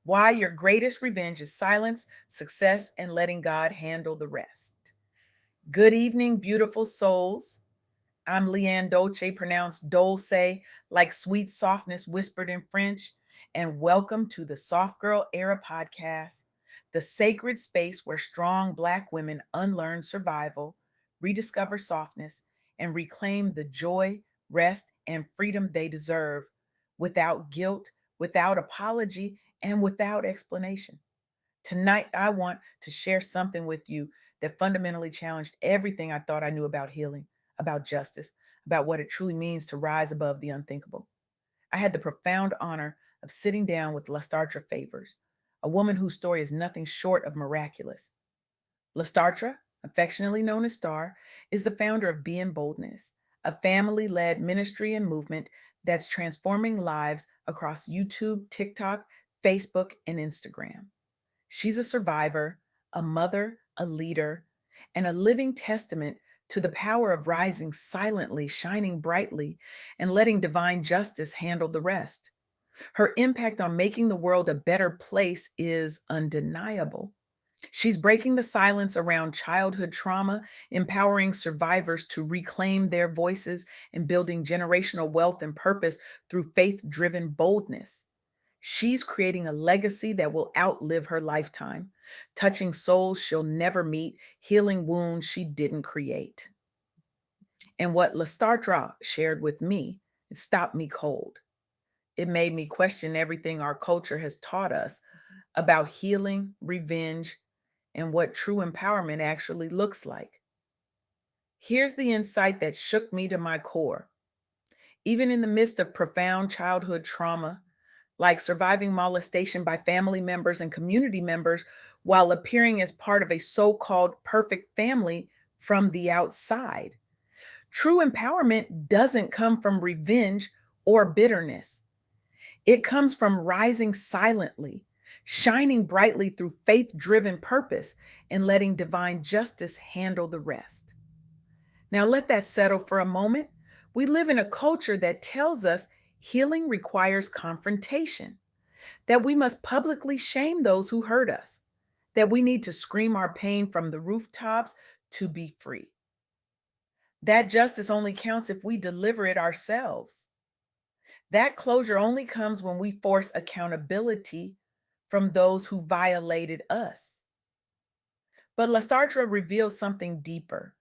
Why your greatest revenge is silence, success, and letting God handle the rest. Good evening, beautiful souls. I'm LeAnne Dolce, pronounced Dolce, like sweet softness whispered in French. And welcome to the Soft Girl Era podcast, the sacred space where strong Black women unlearn survival, rediscover softness, and reclaim the joy, rest, and freedom they deserve without guilt, without apology, and without explanation. Tonight, I want to share something with you that fundamentally challenged everything I thought I knew about healing, about justice, about what it truly means to rise above the unthinkable. I had the profound honor of sitting down with LaStartra Favors, a woman whose story is nothing short of miraculous. LaStartra, affectionately known as Star, is the founder of Be In Boldness, a family led ministry and movement that's transforming lives across YouTube, TikTok, Facebook, and Instagram. She's a survivor, a mother, a leader, and a living testament to the power of rising silently, shining brightly, and letting divine justice handle the rest. Her impact on making the world a better place is undeniable. She's breaking the silence around childhood trauma, empowering survivors to reclaim their voices, and building generational wealth and purpose through faith driven boldness. She's creating a legacy that will outlive her lifetime, touching souls she'll never meet, healing wounds she didn't create. And what LaStartra shared with me, it stopped me cold. It made me question everything our culture has taught us about healing, revenge, and what true empowerment actually looks like. Here's the insight that shook me to my core. Even in the midst of profound childhood trauma, like surviving molestation by family members and community members while appearing as part of a so called perfect family from the outside. True empowerment doesn't come from revenge or bitterness, it comes from rising silently, shining brightly through faith driven purpose, and letting divine justice handle the rest. Now, let that settle for a moment. We live in a culture that tells us healing requires confrontation, that we must publicly shame those who hurt us, that we need to scream our pain from the rooftops to be free. That justice only counts if we deliver it ourselves. That closure only comes when we force accountability from those who violated us. But LaSartre reveals something deeper,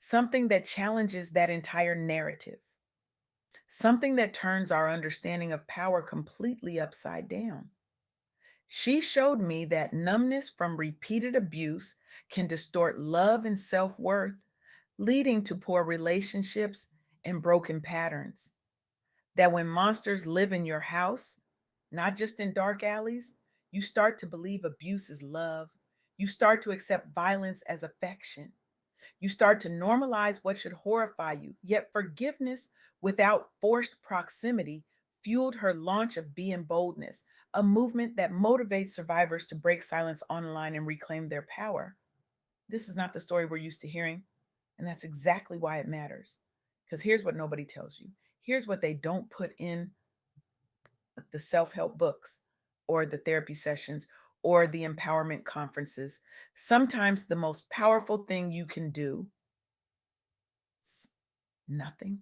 something that challenges that entire narrative, something that turns our understanding of power completely upside down. She showed me that numbness from repeated abuse can distort love and self worth, leading to poor relationships and broken patterns. That when monsters live in your house, not just in dark alleys, you start to believe abuse is love. You start to accept violence as affection. You start to normalize what should horrify you. Yet forgiveness without forced proximity fueled her launch of Be In Boldness, a movement that motivates survivors to break silence online and reclaim their power. This is not the story we're used to hearing, and that's exactly why it matters. Because here's what nobody tells you. Here's what they don't put in the self help books or the therapy sessions or the empowerment conferences. Sometimes the most powerful thing you can do is nothing.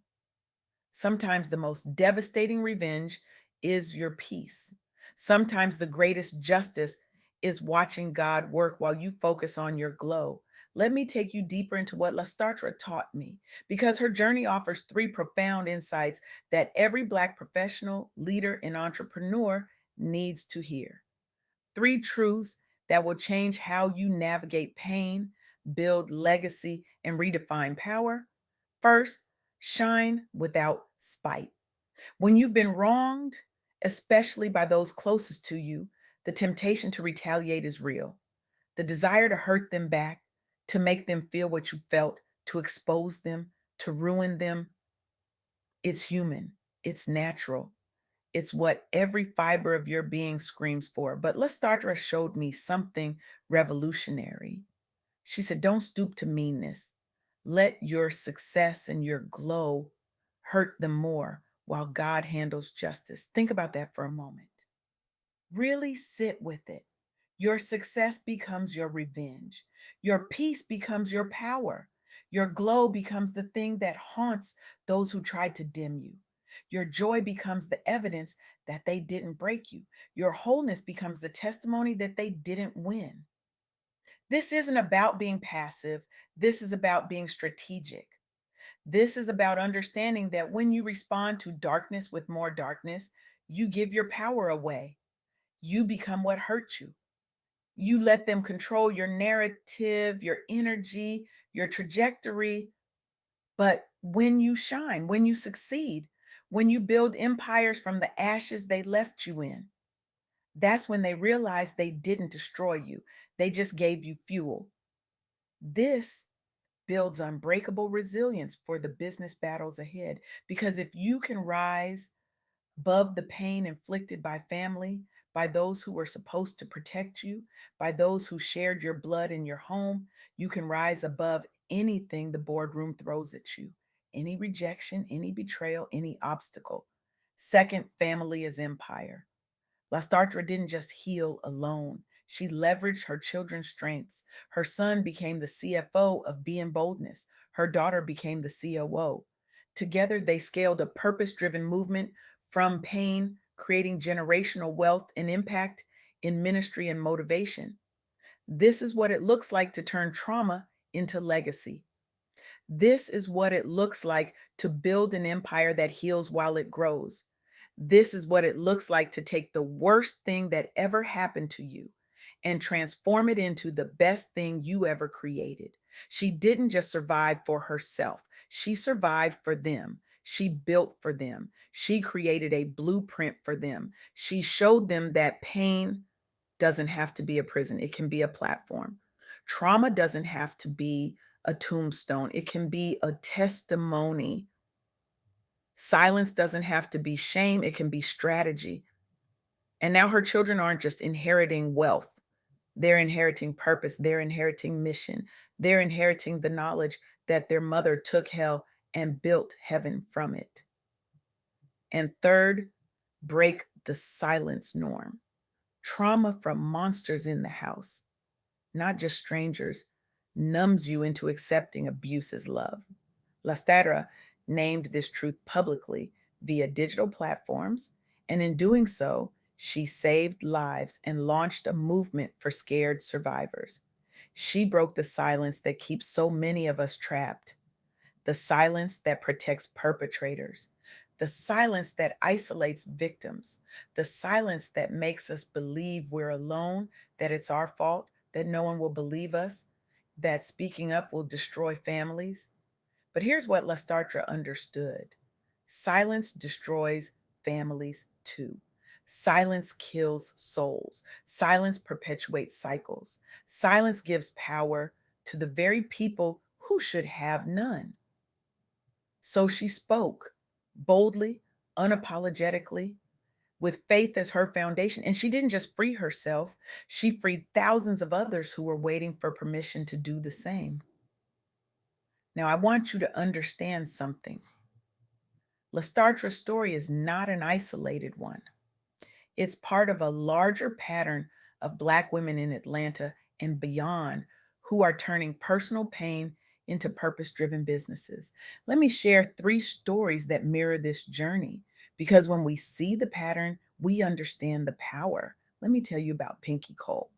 Sometimes the most devastating revenge is your peace. Sometimes the greatest justice is watching God work while you focus on your glow. Let me take you deeper into what LaStartra taught me, because her journey offers three profound insights that every Black professional, leader, and entrepreneur needs to hear. Three truths that will change how you navigate pain, build legacy, and redefine power. First, shine without spite. When you've been wronged, especially by those closest to you, the temptation to retaliate is real. The desire to hurt them back, to make them feel what you felt, to expose them, to ruin them, it's human, it's natural. It's what every fiber of your being screams for. But Let's Start showed me something revolutionary. She said, don't stoop to meanness. Let your success and your glow hurt them more while God handles justice. Think about that for a moment. Really sit with it. Your success becomes your revenge. Your peace becomes your power. Your glow becomes the thing that haunts those who tried to dim you. Your joy becomes the evidence that they didn't break you. Your wholeness becomes the testimony that they didn't win. This isn't about being passive. This is about being strategic. This is about understanding that when you respond to darkness with more darkness, you give your power away. You become what hurts you. You let them control your narrative, your energy, your trajectory. But when you shine, when you succeed, when you build empires from the ashes they left you in, that's when they realize they didn't destroy you. They just gave you fuel. This builds unbreakable resilience for the business battles ahead. Because if you can rise above the pain inflicted by family, by those who were supposed to protect you, by those who shared your blood in your home, you can rise above anything the boardroom throws at you, any rejection, any betrayal, any obstacle. Second, family is empire. LaStartra didn't just heal alone. She leveraged her children's strengths. Her son became the CFO of Be In Boldness. Her daughter became the COO. Together, they scaled a purpose driven movement from pain, creating generational wealth and impact in ministry and motivation. This is what it looks like to turn trauma into legacy. This is what it looks like to build an empire that heals while it grows. This is what it looks like to take the worst thing that ever happened to you and transform it into the best thing you ever created. She didn't just survive for herself, she survived for them. She built for them. She created a blueprint for them. She showed them that pain doesn't have to be a prison, it can be a platform. Trauma doesn't have to be a tombstone, it can be a testimony. Silence doesn't have to be shame, it can be strategy. And now her children aren't just inheriting wealth, they're inheriting purpose, they're inheriting mission, they're inheriting the knowledge that their mother took hell and built heaven from it. And third, break the silence norm. Trauma from monsters in the house, not just strangers, numbs you into accepting abuse as love. LaStartra named this truth publicly via digital platforms, and in doing so, she saved lives and launched a movement for scared survivors. She broke the silence that keeps so many of us trapped, the silence that protects perpetrators, the silence that isolates victims, the silence that makes us believe we're alone, that it's our fault, that no one will believe us, that speaking up will destroy families. But here's what LaStartra understood: silence destroys families too. Silence kills souls. Silence perpetuates cycles. Silence gives power to the very people who should have none. So she spoke boldly, unapologetically, with faith as her foundation. And she didn't just free herself, she freed thousands of others who were waiting for permission to do the same. Now, I want you to understand something. LaStartra's story is not an isolated one. It's part of a larger pattern of Black women in Atlanta and beyond who are turning personal pain into purpose driven businesses. Let me share three stories that mirror this journey because when we see the pattern, we understand the power. Let me tell you about Pinky Cole.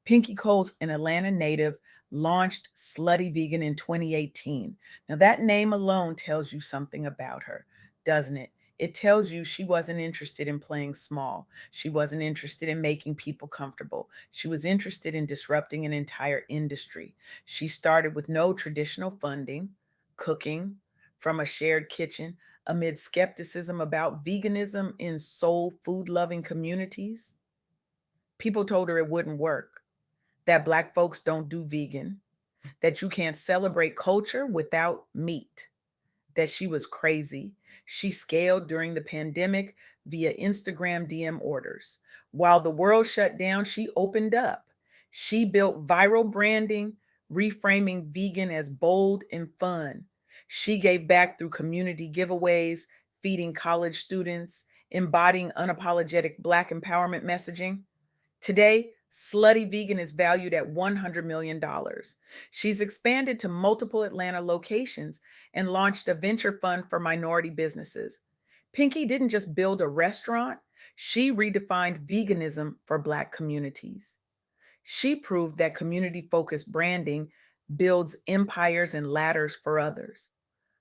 Pinky Cole's an Atlanta native, launched Slutty Vegan in 2018. Now, that name alone tells you something about her, doesn't it? It tells you she wasn't interested in playing small. She wasn't interested in making people comfortable. She was interested in disrupting an entire industry. She started with no traditional funding, cooking from a shared kitchen amid skepticism about veganism in soul food loving communities. People told her it wouldn't work, that Black folks don't do vegan, that you can't celebrate culture without meat, that she was crazy. She scaled during the pandemic via Instagram DM orders. While the world shut down, she opened up. She built viral branding, reframing vegan as bold and fun. She gave back through community giveaways, feeding college students, embodying unapologetic Black empowerment messaging. Today, Slutty Vegan is valued at $100 million. She's expanded to multiple Atlanta locations and launched a venture fund for minority businesses. Pinky didn't just build a restaurant, she redefined veganism for Black communities. She proved that community focused branding builds empires and ladders for others.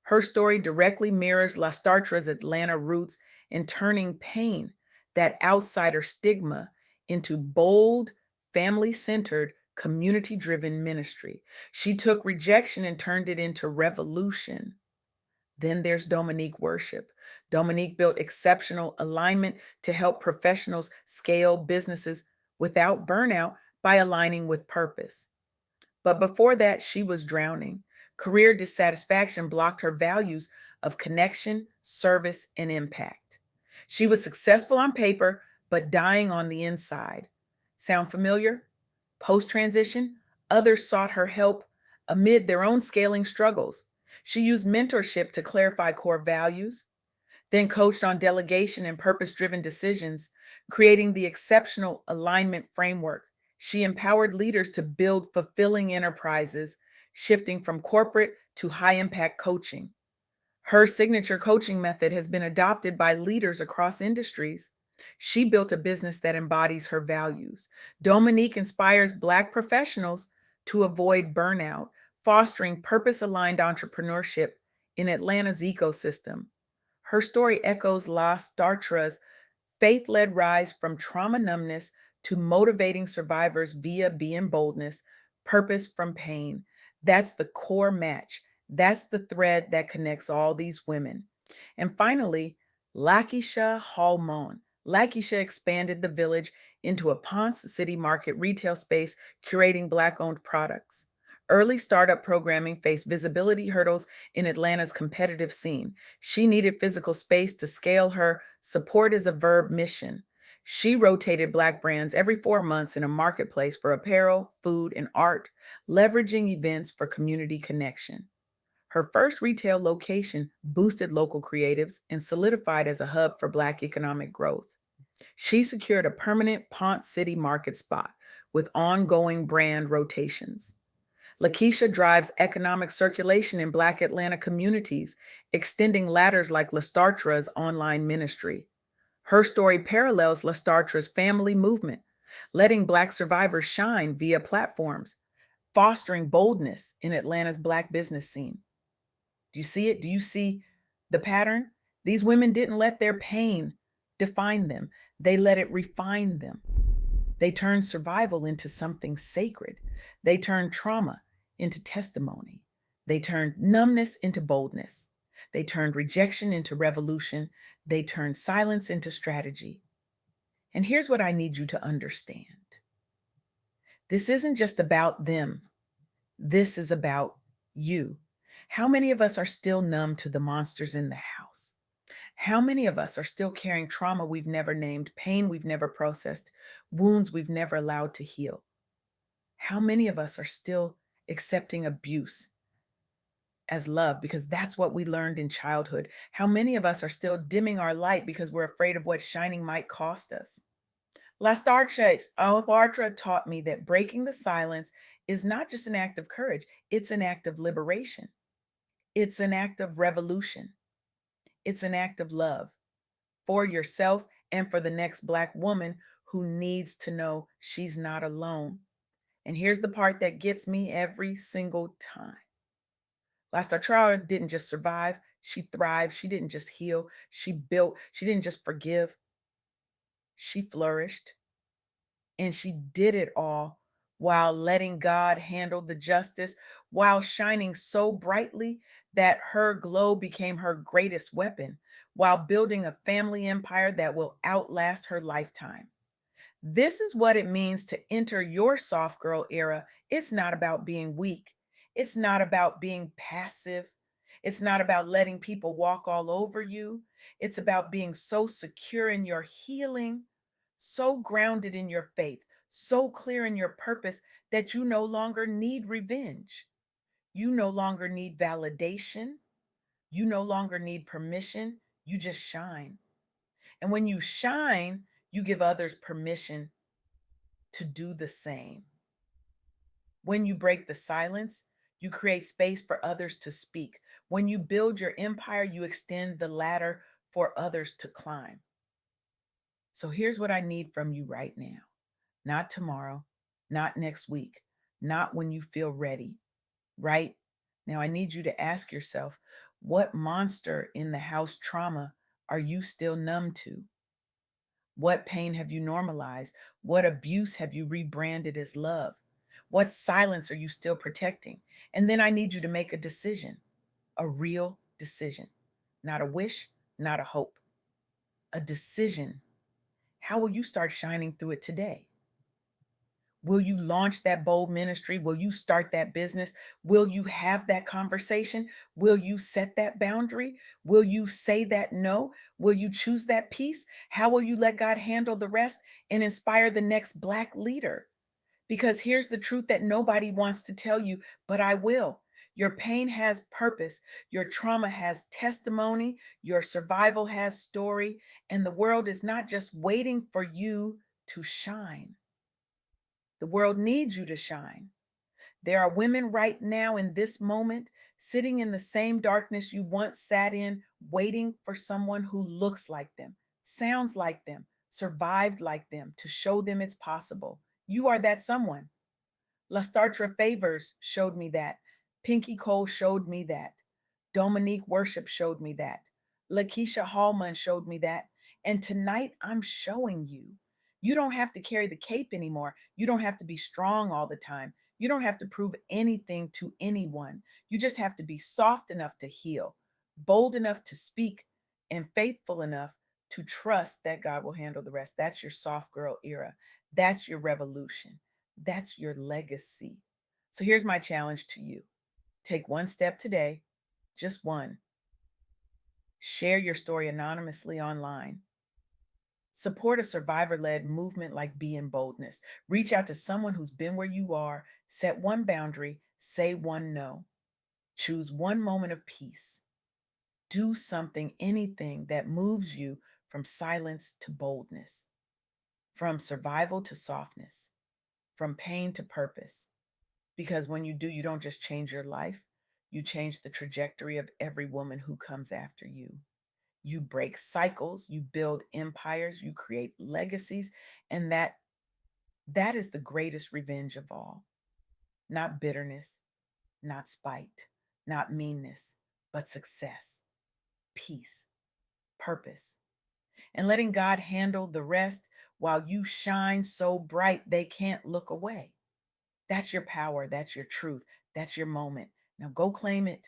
Her story directly mirrors LaStartra's Atlanta roots in turning pain, that outsider stigma, into bold, family centered, community driven ministry. She took rejection and turned it into revolution. Then there's Dominique Worship. Dominique built exceptional alignment to help professionals scale businesses without burnout by aligning with purpose. But before that, she was drowning. Career dissatisfaction blocked her values of connection, service, and impact. She was successful on paper, but dying on the inside. Sound familiar? Post transition, others sought her help amid their own scaling struggles. She used mentorship to clarify core values, then coached on delegation and purpose driven decisions, creating the exceptional alignment framework. She empowered leaders to build fulfilling enterprises, shifting from corporate to high impact coaching. Her signature coaching method has been adopted by leaders across industries. She built a business that embodies her values. Dominique inspires Black professionals to avoid burnout, fostering purpose aligned entrepreneurship in Atlanta's ecosystem. Her story echoes La Startra's faith led rise from trauma numbness to motivating survivors via Be In Boldness, purpose from pain. That's the core match. That's the thread that connects all these women. And finally, Lakisha Hallmon. Lakisha expanded the village into a Ponce City Market retail space, curating Black owned products. Early startup programming faced visibility hurdles in Atlanta's competitive scene. She needed physical space to scale her support is a verb mission. She rotated Black brands every 4 months in a marketplace for apparel, food, and art, leveraging events for community connection. Her first retail location boosted local creatives and solidified as a hub for Black economic growth. She secured a permanent Ponce City market spot with ongoing brand rotations. Lakeisha drives economic circulation in Black Atlanta communities, extending ladders like LaStartra's online ministry. Her story parallels LaStartra's family movement, letting Black survivors shine via platforms, fostering boldness in Atlanta's Black business scene. Do you see it? Do you see the pattern? These women didn't let their pain define them, they let it refine them. They turned survival into something sacred. They turned trauma into testimony. They turned numbness into boldness. They turned rejection into revolution. They turned silence into strategy. And here's what I need you to understand: this isn't just about them, this is about you. How many of us are still numb to the monsters in the house? How many of us are still carrying trauma we've never named, pain we've never processed, wounds we've never allowed to heal? How many of us are still accepting abuse as love because that's what we learned in childhood? How many of us are still dimming our light because we're afraid of what shining might cost us? LaStartra taught me that breaking the silence is not just an act of courage, it's an act of liberation. It's an act of revolution. It's an act of love for yourself and for the next Black woman who needs to know she's not alone. And here's the part that gets me every single time. LaStartra didn't just survive, she thrived. She didn't just heal, she built. She didn't just forgive, she flourished. And she did it all while letting God handle the justice, while shining so brightly that her glow became her greatest weapon, while building a family empire that will outlast her lifetime. This is what it means to enter your soft girl era. It's not about being weak. It's not about being passive. It's not about letting people walk all over you. It's about being so secure in your healing, so grounded in your faith, so clear in your purpose that you no longer need revenge. You no longer need validation. You no longer need permission. You just shine. And when you shine, you give others permission to do the same. When you break the silence, you create space for others to speak. When you build your empire, you extend the ladder for others to climb. So here's what I need from you right now. Not tomorrow, not next week, not when you feel ready. Right now, I need you to ask yourself, what monster in the house trauma are you still numb to? What pain have you normalized? What abuse have you rebranded as love? What silence are you still protecting? And then I need you to make a decision, a real decision, not a wish, not a hope, a decision. How will you start shining through it today? Will you launch that bold ministry? Will you start that business? Will you have that conversation? Will you set that boundary? Will you say that no? Will you choose that peace? How will you let God handle the rest and inspire the next Black leader? Because here's the truth that nobody wants to tell you, but I will. Your pain has purpose. Your trauma has testimony. Your survival has story. And the world is not just waiting for you to shine. The world needs you to shine. There are women right now in this moment sitting in the same darkness you once sat in, waiting for someone who looks like them, sounds like them, survived like them to show them it's possible. You are that someone. LaStartra Favors showed me that. Pinky Cole showed me that. Dominique Worship showed me that. Lakeisha Hallman showed me that. And tonight I'm showing you. You don't have to carry the cape anymore. You don't have to be strong all the time. You don't have to prove anything to anyone. You just have to be soft enough to heal, bold enough to speak, and faithful enough to trust that God will handle the rest. That's your soft girl era. That's your revolution. That's your legacy. So here's my challenge to you. Take one step today, just one. Share your story anonymously online. Support a survivor led movement like Be In Boldness. Reach out to someone who's been where you are. Set one boundary. Say one no. Choose one moment of peace. Do something, anything that moves you from silence to boldness, from survival to softness, from pain to purpose. Because when you do, you don't just change your life, you change the trajectory of every woman who comes after you. You break cycles, you build empires, you create legacies, and that is the greatest revenge of all. Not bitterness, not spite, not meanness, but success, peace, purpose, and letting God handle the rest while you shine so bright they can't look away. That's your power, that's your truth, that's your moment. Now go claim it.